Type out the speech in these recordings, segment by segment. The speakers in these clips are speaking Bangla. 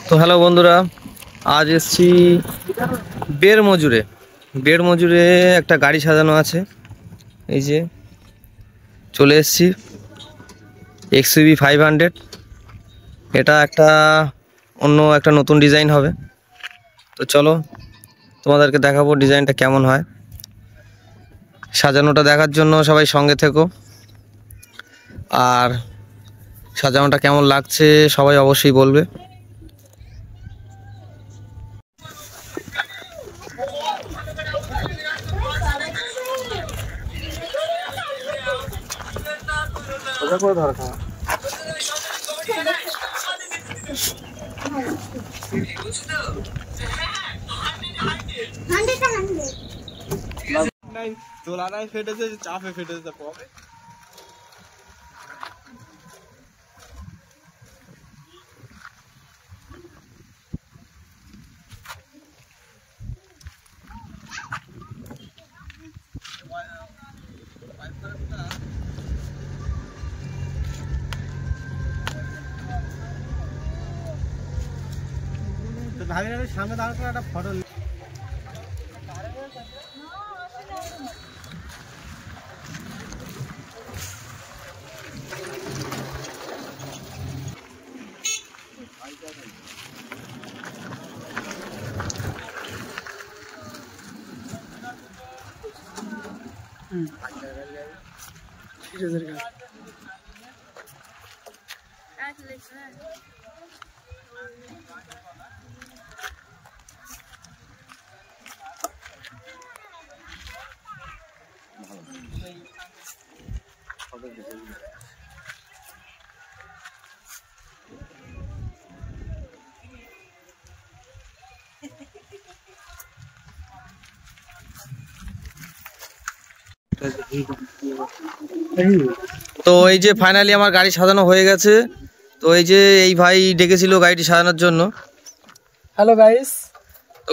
তো হ্যালো বন্ধুরা, আজ এসছি বেড় মজুরে একটা গাড়ি সাজানো আছে। এই যে চলে এসছি XUV 500। এটা অন্য একটা নতুন ডিজাইন হবে। তো চলো তোমাদেরকে দেখাবো ডিজাইনটা কেমন হয়। সাজানোটা দেখার জন্য সবাই সঙ্গে থেকো, আর সাজানোটা কেমন লাগছে সবাই অবশ্যই বলবে। তোলাটাই ফেটেছে, চাপে ফেটেছে পরে। ভাবি আমি সামনে দাঁড় করে একটা ফটো। তো এই যে ফাইনালি আমার গাড়ি সাজানো হয়ে গেছে। তো এই যে এই ভাই ডেকেছিল গাড়িটি সাজানোর জন্য। হ্যালো গাইস, তো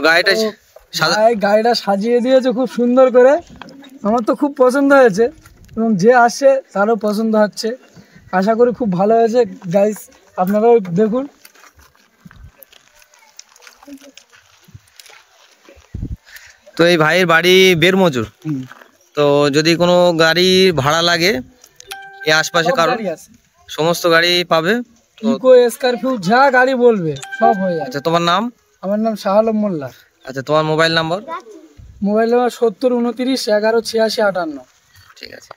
গাড়িটা সাজিয়ে দিয়েছে খুব সুন্দর করে। আমার তো খুব পছন্দ হয়েছে এবং যে আসছে তারও পছন্দ হচ্ছে। আশা করি খুব ভালো হয়েছে গাইস, আপনারাও দেখুন। তো এই ভাইয়ের বাড়ি বেরমজুর। তো যদি কোনো গাড়ি ভাড়া লাগে এই আশপাশে কারো সমস্ত গাড়ি পাবে। ইকো, স্করপিও যা গাড়ি বলবে সব হয়ে যাবে। আচ্ছা, তোমার নাম? আমার নাম শাহ আলম মোল্লা। আচ্ছা, তোমার মোবাইল নাম্বার? Mobile number 70 29 11 86 58। ঠিক আছে।